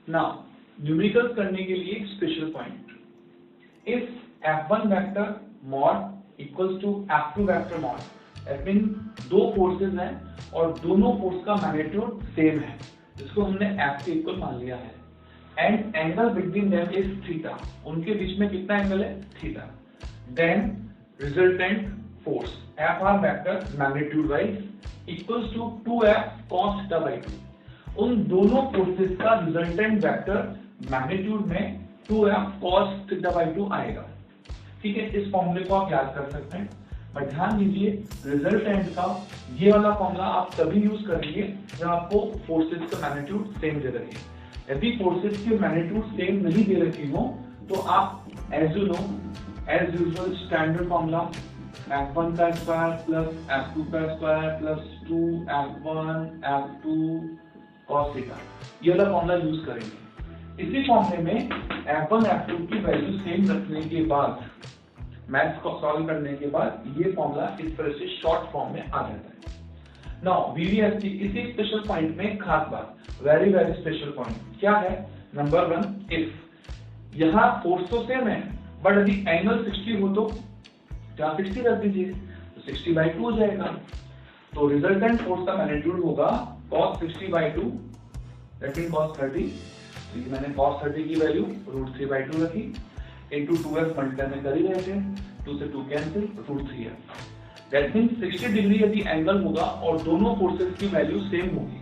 Now numericals करने के लिए एक special point, if F1 vector mod equals to F2 vector mod, that mean दो फोर्सेस हैं और दोनों फोर्स का मैग्नीट्यूड सेम है, जिसको हमने F के इक्वल मान लिया है, and angle between them is theta, उनके बीच में कितना एंगल है, theta, then resultant force Fr vector magnitude wise equals to 2F cos theta by 2, उन दोनों फोर्सेस का रिजल्टेंट वेक्टर मैग्नीट्यूड में 2F cos थीटा बाय 2 आएगा। ठीक है, इस फॉर्मूले को आप याद कर सकते हैं, बट ध्यान दीजिए रिजल्टेंट का ये वाला फॉर्मूला आप तभी यूज करेंगे जब आपको फोर्सेस का मैग्नीट्यूड सेम दे रही है। यदि फोर्सेस की मैग्नीट्यूड सेम नहीं दे रखी हो तो आप as you know as usual standard formula F1 का स्क्वायर प्लस F2 का square plus 2F1 F2 cos theta, ये वाला फॉर्मूला यूज करेंगे। इसी फॉर्मूले में F1 F2 की वैल्यू सेम रखने के बाद, मैथ्स को सॉल्व करने के बाद ये फॉर्मूला इस तरह से शॉर्ट फॉर्म में आ जाता है। नाउ VVFC इसी स्पेशल पॉइंट में एक खास बात, वेरी वेरी स्पेशल पॉइंट क्या है, नंबर 1, इफ यहाँ फोर्स तो सेम है बट यदि एंगल 60 हो तो क्या 60 रख दीजिए, तो 60 बाय 2 हो जाएगा, तो रिजल्टेंट फोर्स का मैग्नीट्यूड होगा cos 60 by 2, that mean cos 30, तो मैंने cos 30 की वैल्यू √3/2 रखी, इनटू 2f मल्टीप्लाई में कर ही रहे थे, 2 से 2 cancel, √3f, that mean 60 degree यदि एंगल होगा और दोनों फोर्सेस की वैल्यू सेम होगी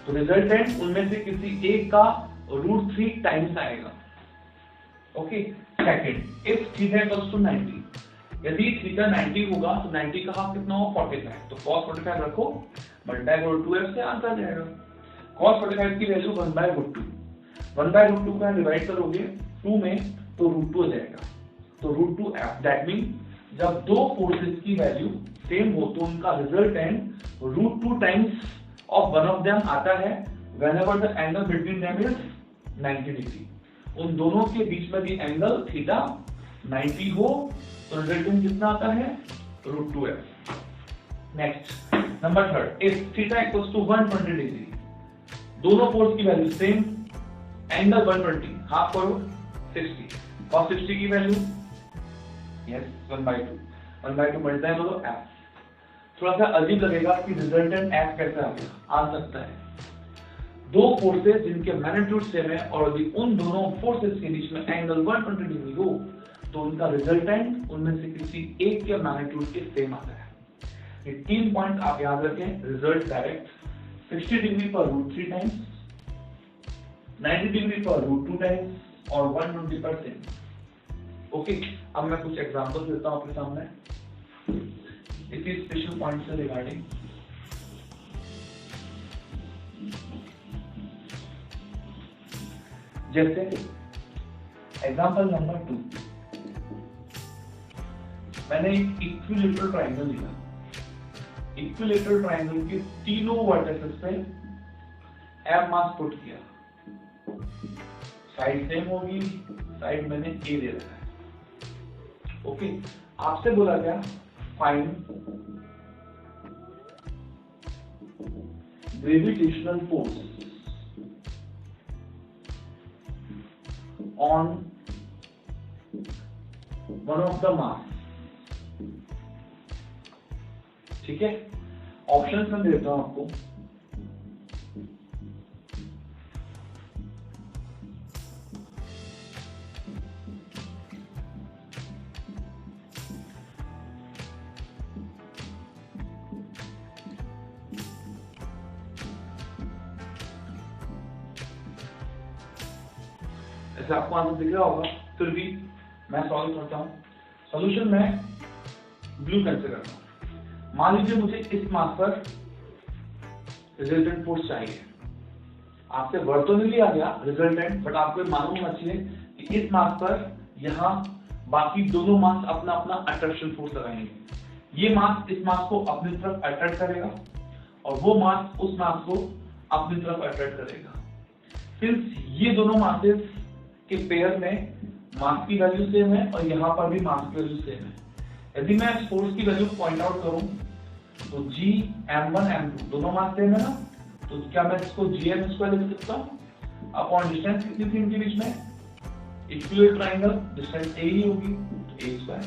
तो रिजल्टेंट उनमें से किसी एक का √3 टाइम्स आएगा। Okay, second, if theta equals to 90, यदि थीटा 90 होगा तो 90 का हाफ कितना होगा 45, तो cos 45 रखो, मल्टीप्लाई करो 2f से आंसर आ जाएगा। cos 45 की वैल्यू 1/√2, 1/√2 का डिवाइड करोगे 2 में तो √2 हो जाएगा, तो √2f, दैट मीन जब दो फोर्सेस की वैल्यू सेम हो तो उनका resultant √2 times of one of them आता है whenever the angle between them is 90 degree, उन दोनों के बीच में भी एंगल थीटा 90 हो तो रिजल्टेंट कितना आता है, √2f। Next, number 3, if theta equals to 120 degree, दोनों फोर्स की वैल्यू सेम, एंगल 120, हाफ करो 60, cos 60 की वैल्यू यस 1/2 मल्टीप्लाई करो f। थोड़ा सा अजीब लगेगा कि रिजल्टेंट f कैसे आ सकता है, दो फोर्सेस जिनके मैग्नीट्यूड सेम है और यदि उन दोनों फोर्सेस के बीच में एंगल 120 डिग्री हो तो उनका रिजल्टेंट उनमें से किसी एक के मैग्नीट्यूड के सेम आता है। ये 3 पॉइंट आप याद रखें, रिजल्ट डायरेक्ट 60 डिग्री पर √3 टाइम्स, 90 डिग्री पर √2 टाइम्स और 120 पर सेम। ओके, अब मैं कुछ एग्जांपल देता हूं आपके सामने इसी स्पेशल पॉइंट से रिगार्डिंग। जैसे एग्जांपल नंबर 2, मैंने एक इक्विलैटरल ट्रायंगल लिया, इक्विलैटरल ट्रायंगल के तीनों वर्टिसेस पे F मास पुट किया, साइड सेम होगी, साइड मैंने A दे रखा है। ओके, आपसे बोला गया find gravitational force on one of the mass. ठीक है, ऑप्शंस मैं देता हूं आपको, ऐसे आपको आंसर दिख रहा होगा, फिर भी मैं सॉल्व करता हूं। सॉल्यूशन में ब्लू पेन से करता हूं। मान लीजिए मुझे इस मास पर रिजल्टेंट फोर्स चाहिए, आपसे वर्ड तो नहीं लिया गया रिजल्टेंट, बट आपको मालूम होना चाहिए कि इस मास पर यहाँ बाकी दोनों मास अपना अपना अट्रैक्शन फोर्स लगाएंगे। ये मास इस मास को अपनी तरफ अट्रैक्ट करेगा और वो मास उस मास को अपनी तरफ अट्रैक्ट करेगा। सिंस ये दोनों मासेस के पेयर में मास की वैल्यू सेम है और यहाँ पर भी मास की वैल्यू सेम है, यदि मैं इस फोर्स की वैल्यू पॉइंट आउट करूं तो G m1 m2 दोनों मास सेम है ना, तो क्या मैं इसको gm² लिख सकता हूं? अपॉन डिस्टेंस कितनी थी इनके बीच में, इक्विलेटरल ट्रायंगल, डिस्टेंस ए ही होगी तो ए स्क्वायर।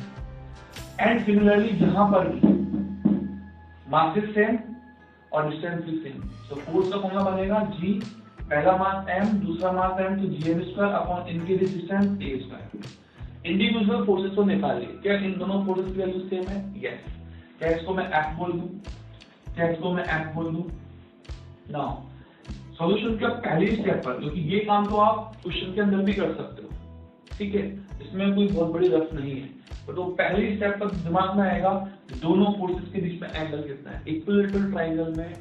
एंड सिमिलरली यहां पर भी मास इज सेम और डिस्टेंस भी सेम, तो फोर्स का फॉर्मूला बनेगा जी, पहला मास m, दूसरा मास m, तो gm स्क्वायर अपॉन इनके distance a square. Individual forces को निकालिए, क्या इन दोनों फोर्सेस की वैल्यू सेम है? यस। क्या इसको मैं f बोल दूं? क्या इसको मैं f बोल दूं? नाउ सॉल्यूशन का पहले स्टेप पर, क्योंकि ये काम तो आप क्वेश्चन के अंदर भी कर सकते हो, ठीक है, इसमें कोई बहुत बड़ी रफ नहीं है, तो पहले स्टेप पर दिमाग में आएगा दोनों फोर्सेस के बीच में एंगल कितना है। इक्विलेटरल ट्रायंगल में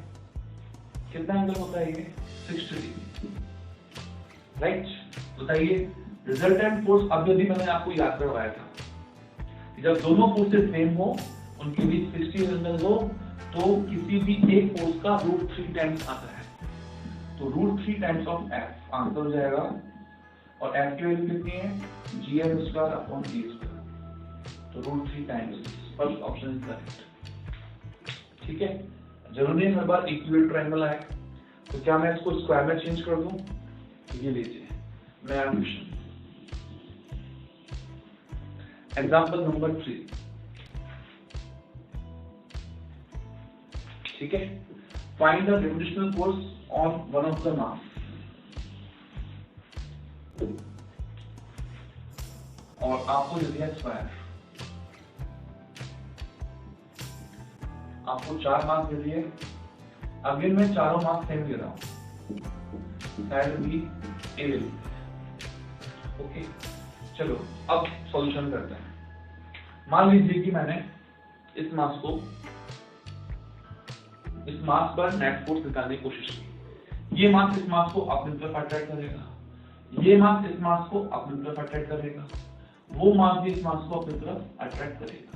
कितना एंगल होता है? ये 60 डिग्री, राइट। बताइए रिजल्टेंट फोर्स, अब यदि मैंने आपको याद करवाया था कि जब दोनों फोर्सेस सेम हो, उनके बीच 60 एंगल हो, तो किसी भी एक फोर्स का √3 टाइम्स आता है, तो √3 टाइम्स ऑफ F आंसर हो जाएगा। और F की वैल्यू कितनी है? gm square upon a square, तो √3 times, first option is correct, ठीक है। जरूरी है हर बार इक्विलेटरल ट्रायंगल आए, तो क्या मैं इसको स्क्वायर में चेंज कर दूं? ये लीजिए नया क्वेश्चन, एग्जांपल नंबर 3, ठीक है। Find the gravitational force on one of the mass, और आपको दे दिया स्क्वायर, आपको 4 मार्क्स दे दिए। अगेन मैं चारों मार्क्स सेम दे रहा हूं, साइड बी ए विल, ओके। चलो अब सॉल्यूशन करते हैं। मान लीजिए कि मैंने इस मास पर नेट फोर्स निकालने की कोशिश की। ये मास इस मास को अपनी तरफ अट्रैक्ट करेगा, ये मास इस मास को अपनी तरफ अट्रैक्ट करेगा, वो मास भी इस मास को अपनी तरफ अट्रैक्ट करेगा।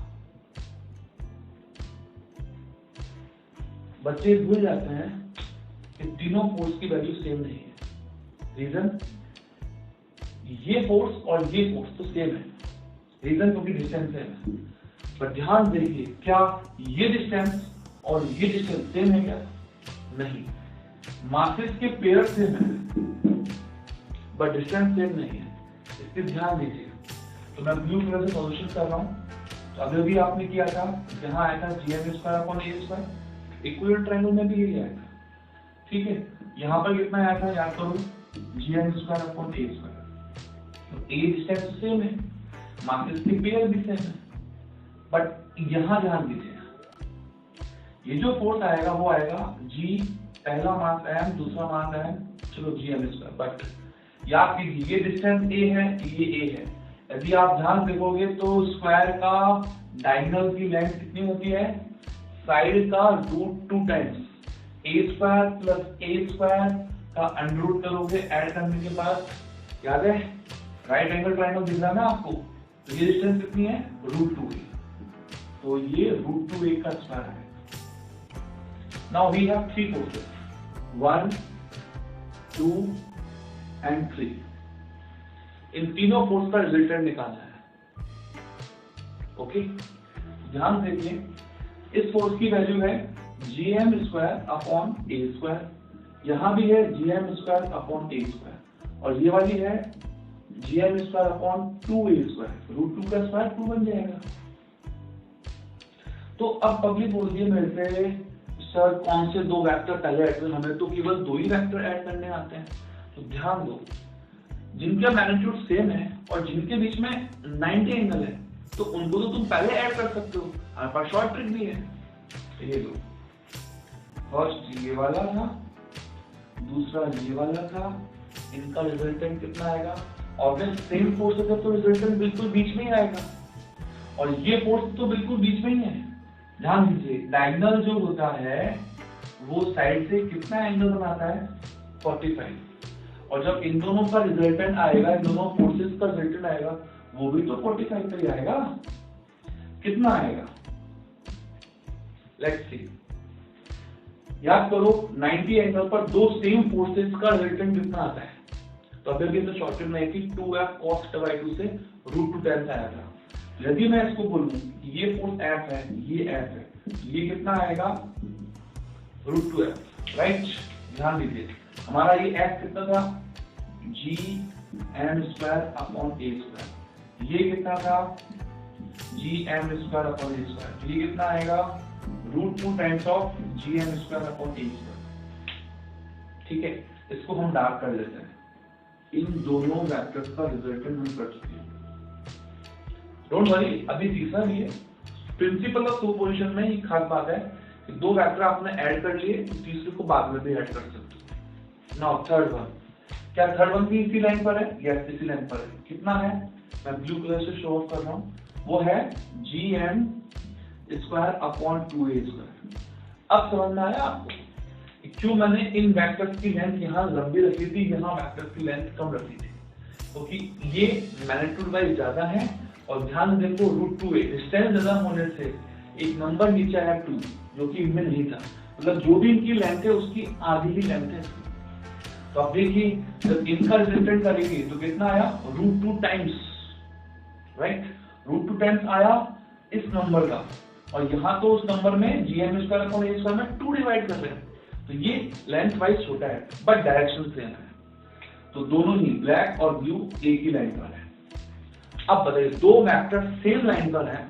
बच्चे भूल जाते हैं कि तीनों फोर्स की वैल्यू सेम नहीं है। रीजन, ये फोर्स और ये फोर्स तो सेम है, रीजन क्योंकि डिस्टेंस सेम है। पर ध्यान देखिए, क्या ये डिस्टेंस और ये डिस्टेंस सेम है क्या? नहीं, मासेस के पेयर सेम है बट डिस्टेंस सेम नहीं है, इसके ध्यान दीजिए। तो मैं ब्लू कलर से सॉल्यूशन कर रहा हूं। तो अभी भी आपने किया था, जहां आया था gm square upon a square, equilateral triangle में भी यही आया था, ठीक है। यहाँ पर कितना आया था याद करो, gm square upon a square, तो a डिस्टेंस सेम है, मासेस के पेयर भी सेम है, बट यहाँ ध्यान दीजिए, ये जो फोर्स आएगा वो आएगा g, पहला मास m, दूसरा मास m, चलो gm स्क्वायर। बट याद कीजिए ये डिस्टेंस a है, ये a है। यदि आप ध्यान देखोगे तो स्क्वायर का डायगोनल की लेंथ कितनी होती है? साइड का √2 times, a square plus a square का अंडर करोगे ऐड करने के बाद, याद है राइट एंगल ट्रायंगल दिख रहा है ना आपको, तो ये डिस्टेंस कितनी है? √2a, तो ये √2a का स्क्वायर है। Now we have 3 forces, 1, 2 and 3। इन तीनों फोर्स का रिजल्टेंट निकालना है, ओके। ध्यान देखिए, इस फोर्स की वैल्यू है gm square upon a square, यहां भी है gm square upon a square, और ये वाली है gm square upon 2a square, √2 का स्क्वायर 2 बन जाएगा। तो अब पब्लिक बोल दिए मेरे से, सर कौन से 2 वेक्टर पहले ऐड करें? हमें तो केवल 2 ही वेक्टर ऐड करने आते हैं। तो ध्यान दो, जिनका मैग्नीट्यूड सेम है और जिनके बीच में 90 एंगल है, तो उनको तो तुम पहले ऐड कर सकते हो, हमारे पास शॉर्ट ट्रिक भी है। तो ये लो, फर्स्ट ये वाला था, दूसरा ये वाला था, इनका रिजल्टेंट कितना आएगा? और अगर सेम फोर्स है तो रिजल्टेंट बिल्कुल बीच में ही आएगा, और ये फोर्स तो बिल्कुल बीच में ही है। ध्यान दीजिए, डायगोनल जो होता है वो साइड से कितना एंगल बनाता है? 45, और जब इन दोनों का रिजल्टेंट आएगा, इन दोनों फोर्सेस का रिजल्टेंट आएगा, वो भी तो 45 पे ही आएगा। कितना आएगा? लेट्स सी, याद करो 90 एंगल पर 2 सेम फोर्सेस का रिजल्टेंट कितना आता है? तो अभी तो शॉर्ट ट्रिक नहीं थी, 2f cos /2 से √2 टाइम्स आया था। यदि मैं इसको बोलूं ये फोर्स f है, ये f है, ये कितना आएगा? √2f, right. ध्यान दीजिए, हमारा ये f कितना था? G M square upon a square. ये कितना था G M square upon a square. ये कितना आएगा √2 times of G M square upon a square. ठीक है, इसको हम डार्क कर लेते हैं। इन दोनों वेक्टर्स का रिजल्टेंट हम कर चुके हैं। डोंट वरी, अभी तीसरा भी है। प्रिंसिपल ऑफ सुपरपोजिशन में एक खास बात है कि दो वेक्टर आपने ऐड कर लिए तो तीसरे को बाद में भी ऐड कर सकते हो। नाउ थर्ड वन, क्या थर्ड वन भी इसी लाइन पर है? यस, इसी लाइन पर है। कितना है, मैं ब्लू कलर से शो ऑफ कर रहा हूँ, वो है G M square upon 2a square. अब समझ में आया आपको क्यों मैंने इन वेक्टर्स की लेंथ यहाँ लंबी रखी थी, यहाँ वेक्टर्स की लेंथ कम रखी थी? क्योंकि ये मैग्नीट्यूड वाइज ज्यादा है और ध्यान देखो √2a डिस्टेंस ज्यादा होने से एक नंबर नीचे आया 2 जो कि इनमें नहीं था। मतलब जो भी इनकी लेंथ है उसकी आधी ही लेंथ है। तो आप देखिए जब इनका रिजल्टेंट करेंगे तो कितना आया √2 टाइम्स, राइट? √2 टाइम्स आया इस नंबर का, और यहाँ तो उस नंबर में जी M square upon a square में 2 डिवाइड कर रहे हैं। तो ये लेंथ वाइज छोटा है बट डायरेक्शन सेम है। तो दोनों ही ब्लैक और ब्लू एक ही लाइन पर है। अब बताइए दो वेक्टर सेम लाइन पर है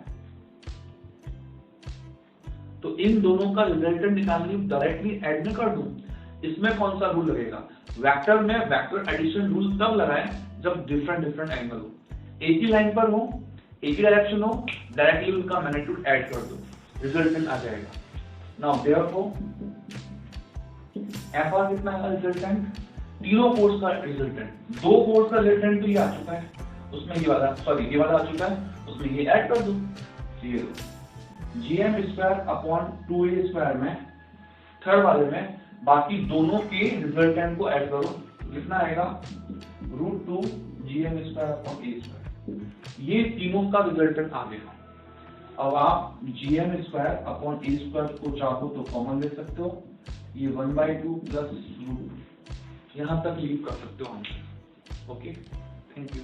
तो इन दोनों का रिजल्टेंट निकालने डायरेक्टली ऐड में कर दूं, इसमें कौन सा रूल लगेगा? वेक्टर में वेक्टर एडिशन रूल तब लगाएं जब डिफरेंट एंगल हो, एक ही लाइन पर हो, एक ही डायरेक्शन हो, डायरेक्टली उनका मैग्नीट्यूड ऐड कर दो, रिजल्टेंट आ जाएगा। नाउ देयरफॉर एफ आर कितना है रिजल्टेंट? तीनों फोर्स का रिजल्टेंट। दो फोर्स का रिजल्टेंट तो ये आ चुका है, उसमें ये वाला आ चुका है, उसमें ये ऐड कर दो। ये G M square upon 2a square में थर्ड वाले में बाकी दोनों के रिजल्टेंट को ऐड करो, कितना आएगा √2 जी M square upon a square. ये तीनों का रिजल्टेंट आ गया। अब आप जी M square upon a square को चाहो तो कॉमन ले सकते हो, ये 1/2 प्लस √2 यहाँ तक लीव कर सकते हो हम। Okay, thank you.